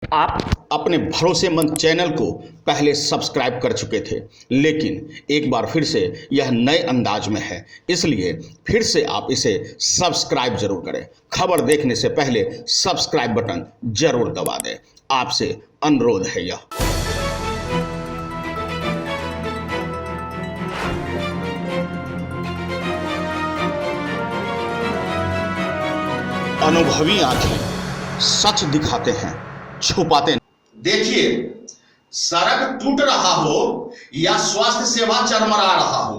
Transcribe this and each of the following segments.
आप अपने भरोसेमंद चैनल को पहले सब्सक्राइब कर चुके थे, लेकिन एक बार फिर से यह नए अंदाज में है, इसलिए फिर से आप इसे सब्सक्राइब जरूर करें। खबर देखने से पहले सब्सक्राइब बटन जरूर दबा दें, आपसे अनुरोध है यह। अनुभवी आंखें सच दिखाते हैं, छुपाते नहीं। देखिए, सड़क टूट रहा हो या स्वास्थ्य सेवा चरमरा रहा हो,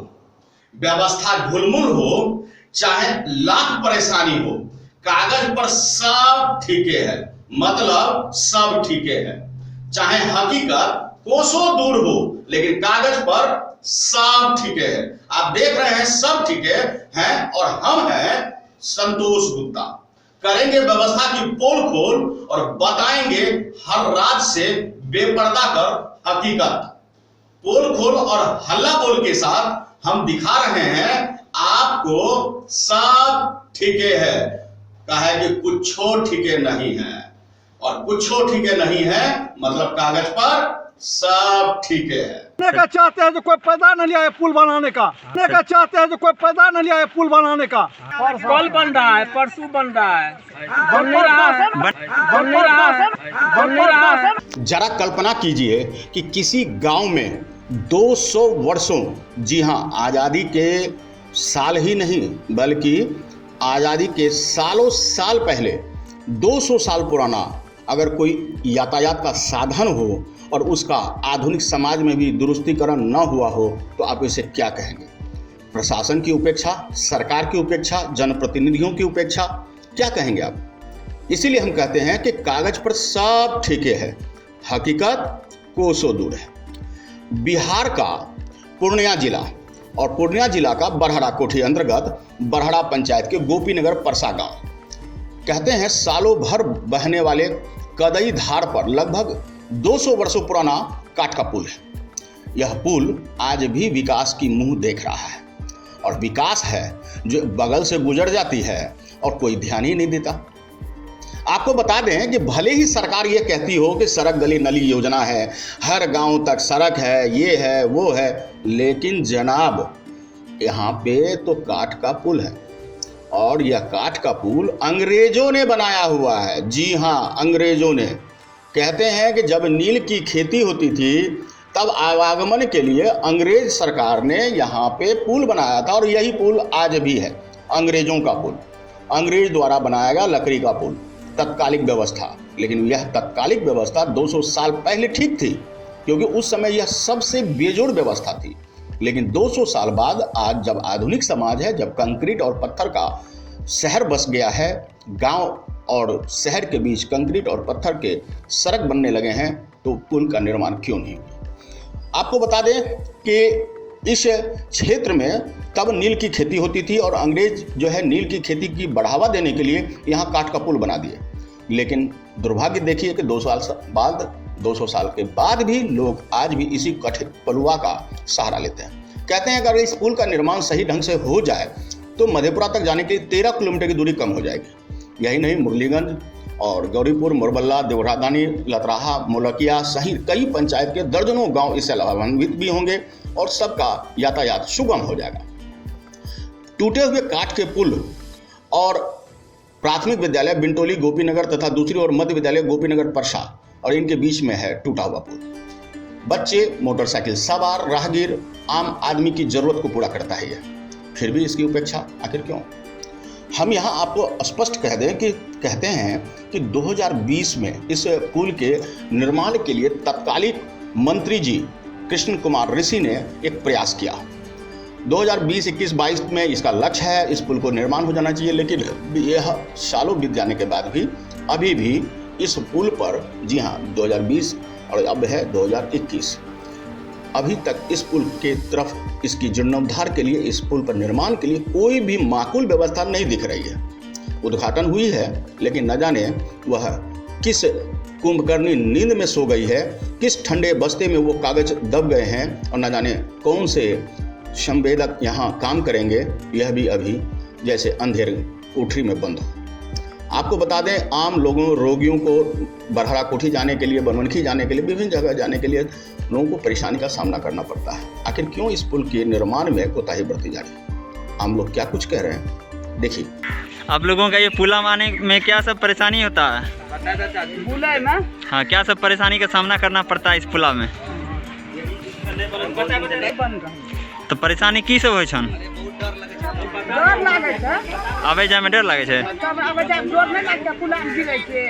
व्यवस्था ढुलमुल हो, चाहे लाख परेशानी हो, कागज पर सब ठीके है। मतलब सब ठीके है। चाहे हकीकत कोसों दूर हो, लेकिन कागज पर सब ठीके है। आप देख रहे हैं सब ठीके हैं, और हम हैं संतोष गुप्ता। करेंगे व्यवस्था की पोल खोल और बताएंगे हर राज से बेपर्दा कर हकीकत। पोल खोल और हल्ला बोल के साथ हम दिखा रहे हैं आपको सब ठीके है। कहे कि कुछो ठीके नहीं है, और कुछो ठीके नहीं है मतलब कागज पर सब ठीके है। का चाहते हैं जो कोई पैदा न लिया है पुल बनाने का, का चाहते हैं जो कोई पैदा न लिया है पुल बनाने का। कल बन रहा है, परसों बन रहा है, बन नहीं रहा है, बन नहीं रहा है, बन नहीं रहा है। जरा कल्पना कीजिए कि किसी गांव में 200 वर्षों, जी हां, आज़ादी के साल ही नहीं बल्कि आज़ादी के सालों साल पहले 200 साल पुराना अगर कोई यातायात का साधन हो और उसका आधुनिक समाज में भी दुरुस्तीकरण न हुआ हो, तो आप इसे क्या कहेंगे? प्रशासन की उपेक्षा, सरकार की उपेक्षा, जनप्रतिनिधियों की उपेक्षा, क्या कहेंगे आप? इसीलिए हम कहते हैं कि कागज पर सब ठीके है, हकीकत कोसों दूर है। बिहार का पूर्णिया जिला और पूर्णिया जिला का बरहड़ा कोठी अंतर्गत बरहड़ा पंचायत के गोपीनगर परसा गांव, कहते हैं सालों भर बहने वाले कदई धार पर लगभग 200 वर्षों पुराना काठ का पुल है। यह पुल आज भी विकास की मुंह देख रहा है, और विकास है जो बगल से गुजर जाती है और कोई ध्यान ही नहीं देता। आपको बता दें कि भले ही सरकार ये कहती हो कि सड़क गली नली योजना है, हर गांव तक सड़क है, ये है वो है, लेकिन जनाब यहाँ पे तो काठ का पुल है, और यह काठ का पुल अंग्रेजों ने बनाया हुआ है। जी हाँ, अंग्रेजों ने। कहते हैं कि जब नील की खेती होती थी तब आवागमन के लिए अंग्रेज सरकार ने यहाँ पे पुल बनाया था, और यही पुल आज भी है, अंग्रेजों का पुल, अंग्रेज द्वारा बनाया गया लकड़ी का पुल, तत्कालिक व्यवस्था। लेकिन यह तत्कालिक व्यवस्था 200 साल पहले ठीक थी, क्योंकि उस समय यह सबसे बेजोड़ व्यवस्था थी। लेकिन 200 साल बाद आज जब आधुनिक समाज है, जब कंक्रीट और पत्थर का शहर बस गया है, गांव और शहर के बीच कंक्रीट और पत्थर के सड़क बनने लगे हैं, तो पुल का निर्माण क्यों नहीं? आपको बता दें कि इस क्षेत्र में तब नील की खेती होती थी, और अंग्रेज जो है नील की खेती की बढ़ावा देने के लिए यहाँ काठ का पुल बना दिए। लेकिन दुर्भाग्य देखिए कि 200 साल के बाद भी लोग आज भी इसी कठिन पलुआ का सहारा लेते हैं। कहते हैं कि अगर इस पुल का निर्माण सही ढंग से हो जाए तो मधेपुरा तक जाने के लिए 13 किलोमीटर की दूरी कम हो जाएगी। यही नहीं, मुरलीगंज और गौरीपुर, मोरबल्ला, देवरादानी, लतराहा, मोलकिया सहित कई पंचायत के दर्जनों गांव इससे लाभान्वित भी होंगे, और सबका यातायात सुगम हो जाएगा। टूटे हुए काठ के पुल और प्राथमिक विद्यालय बिंटोली गोपीनगर तथा दूसरी ओर मध्य विद्यालय गोपीनगर परसा, और इनके बीच में है टूटा हुआ पुल। बच्चे, मोटरसाइकिल सवार, राहगीर, आम आदमी की जरूरत को पूरा करता है यह, फिर भी इसकी उपेक्षा आखिर क्यों? हम यहाँ आपको स्पष्ट कह दें कि कहते हैं कि 2020 में इस पुल के निर्माण के लिए तत्कालिक मंत्री जी कृष्ण कुमार ऋषि ने एक प्रयास किया। 2020, 21, 22 में इसका लक्ष्य है, इस पुल को निर्माण हो जाना चाहिए। लेकिन यह सालों बीत जाने के बाद भी अभी भी इस पुल पर, जी हाँ, 2020 और अब है 2021, अभी तक इस पुल के तरफ इसकी जीर्णोद्धार के लिए, इस पुल पर निर्माण के लिए कोई भी माकूल व्यवस्था नहीं दिख रही है। उद्घाटन हुई है, लेकिन न जाने वह किस कुंभकर्णी नींद में सो गई है, किस ठंडे बस्ते में वो कागज दब गए हैं, और न जाने कौन से संवेदक यहाँ काम करेंगे, यह भी अभी जैसे अंधेर कोठरी में बंद हो। आपको बता दें, आम लोगों रोगियों को बरहरा कोठी जाने के लिए, बनमनखी जाने के लिए, विभिन्न जगह जाने के लिए लोगों को परेशानी का सामना करना पड़ता है। आखिर क्यों इस पुल के निर्माण में कोताही बरती जा रही है, आम लोग क्या कुछ कह रहे हैं, देखिए। आप लोगों का ये पुल आने में क्या सब परेशानी होता है? बुलाए ना हाँ, क्या सब परेशानी का सामना करना पड़ता है इस पुला में? तो परेशानी की सब होइ छन? डर लागे छै, आबे जाए में डर लागे छै। तब आबे जाए डर नहीं लागे छै, पुला में गिरै छै,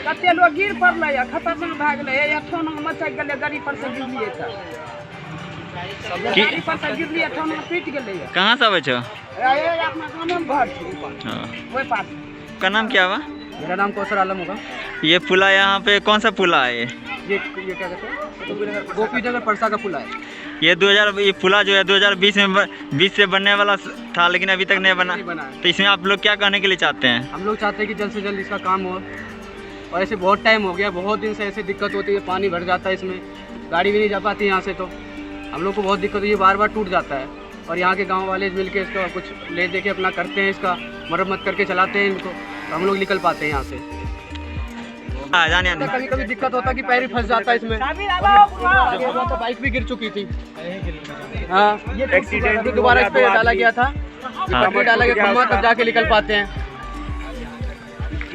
कते लोग गिर पड़लै या खतरनाक भए गेलै, एठन मचक गेलै, गाड़ी पर से गिरलियै त गाड़ी पर से गिरलियै, एठन पीट गेलै। कहाँ से आवे छो? ये अपना गांव में घर छै, हाँ। ओइ पास। का नाम क्या हुआ? मेरा नाम कौशल आलम होगा। ये पुला यहाँ पे कौन सा पुला है? ये क्या कहते हैं, गोपी नगर परसा का पुला है। ये पुला जो है 2020 से बनने वाला था, लेकिन अभी तक नहीं बना। तो इसमें आप लोग क्या कहने के लिए चाहते हैं? हम लोग चाहते हैं कि जल्द से जल्द इसका काम हो, और ऐसे बहुत टाइम हो गया, बहुत दिन से ऐसे दिक्कत होती है, पानी भर जाता है इसमें, गाड़ी भी नहीं जा पाती यहाँ से, तो हम लोग को बहुत दिक्कत हुई है, बार बार टूट जाता है। और यहाँ के गांव वाले मिल के इसका कुछ ले दे के अपना करते हैं, इसका मरम्मत करके चलाते हैं इनको, तो हम लोग निकल पाते हैं यहाँ से। जाने कभी कभी दिक्कत होता है कि पैर ही फंस जाता है इसमें, तो बाइक भी गिर चुकी थी। हाँ, ये दोबारा इस पे डाला गया था, पट्टी डाला गया खम्मा, तब जाके निकल पाते हैं।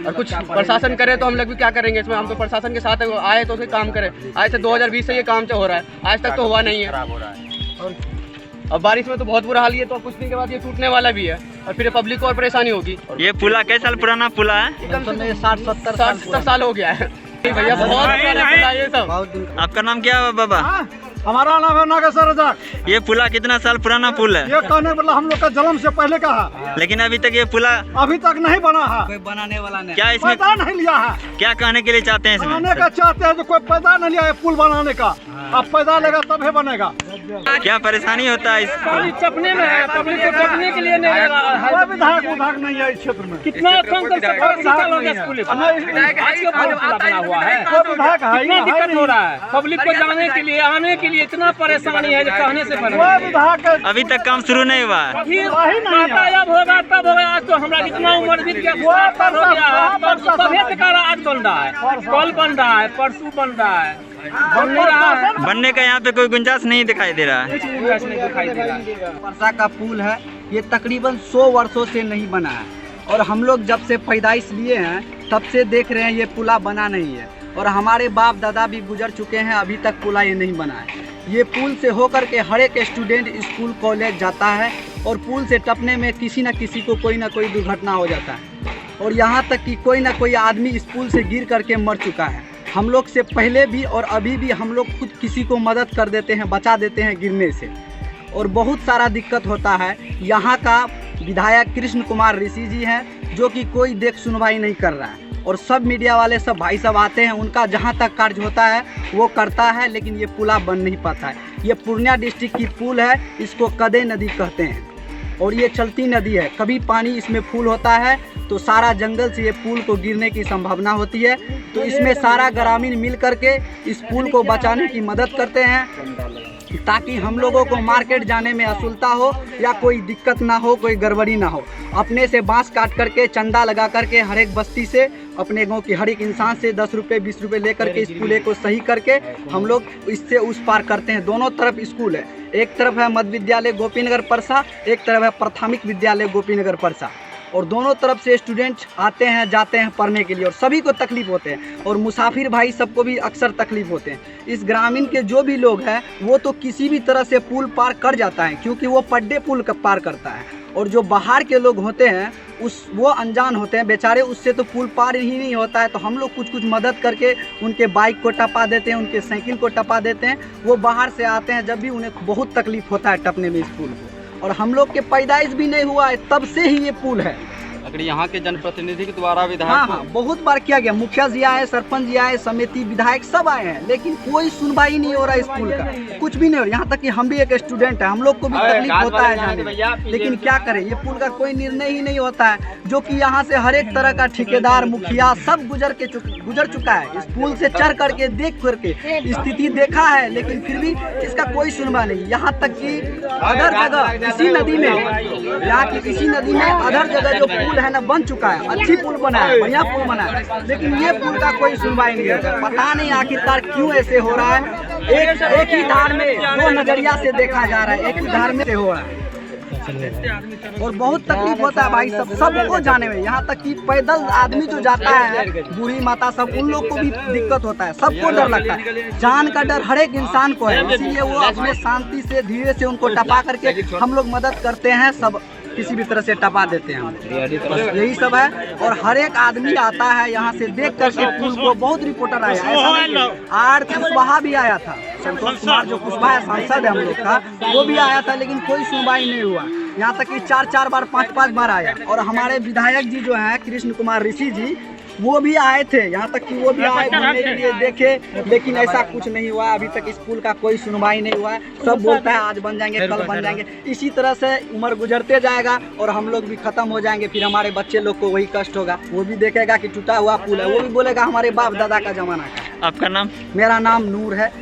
और कुछ प्रशासन करे तो हम लोग भी क्या करेंगे इसमें, हम तो प्रशासन के साथ आए तो उसे काम करें। आज से 2020 से ये काम हो रहा है, आज तक तो हुआ नहीं है। अब बारिश में तो बहुत बुरा हाल है, तो कुछ दिन के बाद ये टूटने वाला भी है, और फिर पब्लिक को और परेशानी होगी। ये पुला कैसे साल पुराना पुला है? 60-70 साल हो गया है भैया, बहुत पुराना पुला है ये सब। आपका नाम क्या है बाबा? हमारा नाम है नागेश्वर रजाक। ये पुला कितना साल पुराना पुल है? ये कहने वाला हम लोग का जन्म से पहले का है, लेकिन अभी तक ये पुला अभी तक नहीं बना है, कोई बनाने वाला नहीं, क्या इसमें पैदा नहीं लिया है। क्या कहने के लिए चाहते हैं इसमें? बनाने का चाहते हैं जो कोई पैदा नहीं लिया है पुल बनाने का, अब पैदा लेगा तभी बनेगा। क्या परेशानी होता है इस चपने में है, पब्लिक को चपने के लिए नहीं कोई विधायक उधायक नहीं है इस क्षेत्र में। कितना कम से कम साल हो गया स्कूल में, आज के बाद पुला बना हुआ है, कोई विधायक है ही कितना नहीं। दिक्कत हो रहा है पब्लिक को जाने के लिए, आने के लिए इतना परेशानी है जो कहने से बने। कोई विधायक अभी तक काम शुरू नहीं हुआ है। अभी यातायात होगा तब होगा, आज तो हमारा इतना उम्र बीत गया, साल हो गया है, सभी प्रकार आज बन रहा है, कल बन रहा है, परसों बन रहा है, बन नहीं रहा है, बनने का यहाँ पे कोई गुंजाइश नहीं दिखाई दे रहा है। कुछ गुंजाइश नहीं दिखाई दे रहा है। परसा का पुल है, ये तकरीबन 100 वर्षों से नहीं बना है, और हम लोग जब से पैदाइश लिए हैं तब से देख रहे हैं ये पुला बना नहीं है, और हमारे बाप दादा भी गुजर चुके हैं, अभी तक पुला ये नहीं बना है। ये पुल से होकर के हर एक स्टूडेंट स्कूल कॉलेज जाता है, और पुल से टपने में किसी न किसी को कोई ना कोई दुर्घटना हो जाता है, और यहाँ तक कि कोई ना कोई आदमी इस पुल से गिर करके मर चुका है। हम लोग से पहले भी और अभी भी हम लोग खुद किसी को मदद कर देते हैं, बचा देते हैं गिरने से, और बहुत सारा दिक्कत होता है। यहाँ का विधायक कृष्ण कुमार ऋषि जी हैं, जो कि कोई देख सुनवाई नहीं कर रहा है, और सब मीडिया वाले सब भाई सब आते हैं, उनका जहाँ तक कार्य होता है वो करता है, लेकिन ये पुला बन नहीं पाता है। ये पूर्णिया डिस्ट्रिक्ट की पुल है, इसको कदे नदी कहते हैं, और ये चलती नदी है। कभी पानी इसमें फुल होता है तो सारा जंगल से ये पुल को गिरने की संभावना होती है, तो इसमें सारा ग्रामीण मिल करके इस पुल को बचाने की मदद करते हैं, ताकि हम लोगों को मार्केट जाने में असुविधा हो या कोई दिक्कत ना हो, कोई गड़बड़ी ना हो। अपने से बांस काट करके चंदा लगा करके हर एक बस्ती से, अपने गांव की हर एक इंसान से 10 रुपये 20 रुपये ले करके इस पुले को सही करके हम लोग इससे उस पार करते हैं। दोनों तरफ स्कूल है, एक तरफ है मध्य विद्यालय गोपीनगर परसा, एक तरफ है प्राथमिक विद्यालय गोपीनगर परसा, और दोनों तरफ से स्टूडेंट आते हैं जाते हैं पढ़ने के लिए, और सभी को तकलीफ होते हैं, और मुसाफिर भाई सबको भी अक्सर तकलीफ होते हैं। इस ग्रामीण के जो भी लोग हैं वो तो किसी भी तरह से पुल पार कर जाता है, क्योंकि वो पड्डे पुल का पार करता है, और जो बाहर के लोग होते हैं वो अनजान होते हैं बेचारे, उससे तो पुल पार ही नहीं होता है। तो हम लोग कुछ मदद करके उनके बाइक को टपा देते हैं, उनके साइकिल को टपा देते हैं। वो बाहर से आते हैं जब भी उन्हें बहुत तकलीफ होता है टपने में इस पुल को, और हम लोग के पैदाइश भी नहीं हुआ है तब से ही ये पुल है। अगर यहाँ के जनप्रतिनिधि के द्वारा विधायक हाँ, बहुत बार किया गया, मुखिया जी आए, सरपंच जी आए, समिति विधायक सब आए हैं, लेकिन कोई सुनवाई नहीं हो रहा है इस पुल का, कुछ भी नहीं हो रहा। यहाँ तक कि हम भी एक स्टूडेंट है, हम लोग को भी तकलीफ होता है जाने में, लेकिन क्या करें, ये पुल का कोई निर्णय ही नहीं होता है। जो कि यहाँ से हर एक तरह का ठेकेदार मुखिया सब गुजर चुका है, इस पुल से चढ़ करके देख करके स्थिति देखा है, लेकिन फिर भी इसका कोई सुनवाई नहीं। यहाँ तक कि अदर जगह किसी नदी में, यहाँ की किसी नदी में अदर जगह जो पुल है ना बन चुका है, अच्छी पुल बना है, बढ़िया पुल बना है, लेकिन ये पुल का कोई सुनवाई नहीं है। पता नहीं आखिरकार क्यों ऐसे हो रहा है। एक ही धार में दो नजरिया से देखा जा रहा है, एक ही धार में से हो रहा है और बहुत तकलीफ होता है भाई सबको जाने में। यहाँ तक कि पैदल आदमी जो जाता है, बूढ़ी माता सब, उन लोग को भी दिक्कत होता है, सबको डर लगता है। जान का डर हर एक इंसान को है, इसीलिए वो अपने शांति से धीरे से उनको टपा करके हम लोग मदद करते हैं, सब किसी भी तरह से टपा देते हैं हम, यही सब है। और हर एक आदमी आता है यहाँ से देख करके पुल को। बहुत रिपोर्टर आया, ऐसा आर कुशवाहा भी आया था, संतोष कुमार जो कुशवाहा सांसद है हम लोग का, वो भी आया था, लेकिन कोई सुनवाई नहीं हुआ। यहाँ तक कि 4-4 बार 5-5 बार आया। और हमारे विधायक जी जो हैं कृष्ण कुमार ऋषि जी, वो भी आए थे, यहाँ तक कि वो भी आए घूमने के लिए, देखे, लेकिन ऐसा कुछ नहीं हुआ। अभी तक इस पुल का कोई सुनवाई नहीं हुआ है। सब बोलता है आज बन जाएंगे, कल बन जाएंगे, इसी तरह से उम्र गुजरते जाएगा और हम लोग भी खत्म हो जाएंगे। फिर हमारे बच्चे लोग को वही कष्ट होगा, वो भी देखेगा कि टूटा हुआ पुल है, वो भी बोलेगा हमारे बाप दादा का जमाना का। आपका नाम? मेरा नाम नूर है,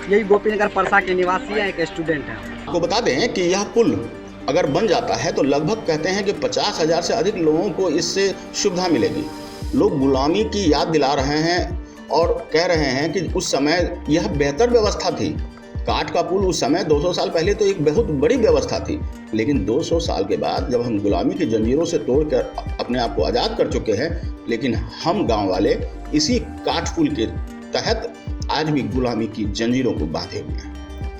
यही गोपीनगर परसा के निवासी है, एक स्टूडेंट है। आपको बता दें कि यह पुल अगर बन जाता है तो लगभग कहते हैं कि 50,000 से अधिक लोगों को इससे सुविधा मिलेगी। लोग गुलामी की याद दिला रहे हैं और कह रहे हैं कि उस समय यह बेहतर व्यवस्था थी। काठ का पुल उस समय 200 साल पहले तो एक बहुत बड़ी व्यवस्था थी, लेकिन 200 साल के बाद जब हम गुलामी की जंजीरों से तोड़कर अपने आप को आज़ाद कर चुके हैं, लेकिन हम गांव वाले इसी काठ पुल के तहत आज भी गुलामी की जंजीरों को बांधे हुए हैं।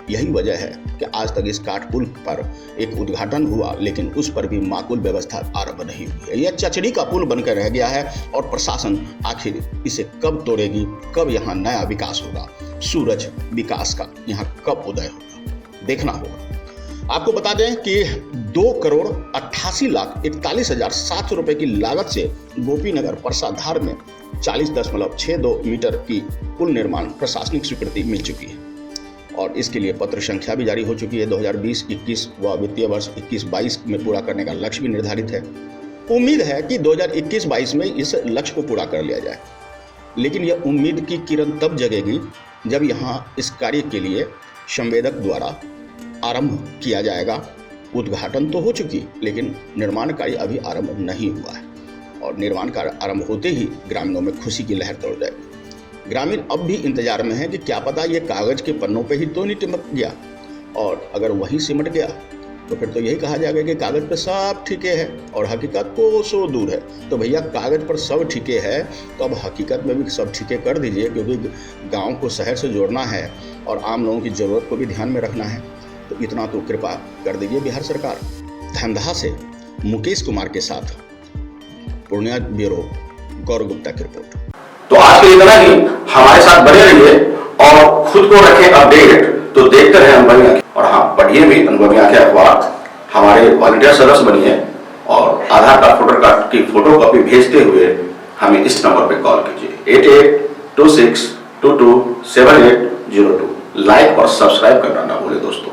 यही वजह है कि आज तक इस काठ पुल पर एक उद्घाटन हुआ, लेकिन उस पर भी माकूल व्यवस्था आरंभ नहीं हुई है। यह चचड़ी का पुल बनकर रह गया है और प्रशासन आखिर इसे कब तोड़ेगी, कब यहाँ नया विकास होगा, सूरज विकास का यहाँ कब उदय होगा, देखना होगा। आपको बता दें कि 2,88,41,700 रुपए की लागत से गोपीनगर परसाधार में 40.62 मीटर की पुल निर्माण प्रशासनिक स्वीकृति मिल चुकी है और इसके लिए पत्र संख्या भी जारी हो चुकी है। 2020-21 व वित्तीय वर्ष 21-22 में पूरा करने का लक्ष्य भी निर्धारित है। उम्मीद है कि 2021-22 में इस लक्ष्य को पूरा कर लिया जाए, लेकिन यह उम्मीद की किरण तब जगेगी जब यहाँ इस कार्य के लिए संवेदक द्वारा आरंभ किया जाएगा। उद्घाटन तो हो चुकी, लेकिन निर्माण कार्य अभी आरंभ नहीं हुआ है और निर्माण कार्य आरंभ होते ही ग्रामीणों में खुशी की लहर दौड़ जाएगी। ग्रामीण अब भी इंतजार में है कि क्या पता ये कागज के पन्नों पे ही तो नहीं टिमक गया, और अगर वही सिमट गया तो फिर तो यही कहा जाएगा कि कागज पे सब ठीके है और हकीकत कोसों दूर है। तो भैया कागज पर सब ठीके है तो अब हकीकत में भी सब ठीके कर दीजिए, क्योंकि गांव को शहर से जोड़ना है और आम लोगों की ज़रूरत को भी ध्यान में रखना है। तो इतना तो कृपा कर दीजिए बिहार सरकार। धमदाहा से मुकेश कुमार के साथ पूर्णिया ब्यूरो गौरव गुप्ता की रिपोर्ट। तो आज के लिए इतना ही। हमारे साथ बने रहिए और खुद को रखें अपडेट। तो देखते रहे अनुभवी आंखें, और हाँ, पढ़िए भी अनुभवी आंखें अखबार। हमारे वॉलंटियर सदस्य बनिए और आधार कार्ड, वोटर कार्ड की फोटोकॉपी भेजते हुए हमें इस नंबर पर कॉल कीजिए 8826227802। लाइक और सब्सक्राइब करना ना भूले दोस्तों।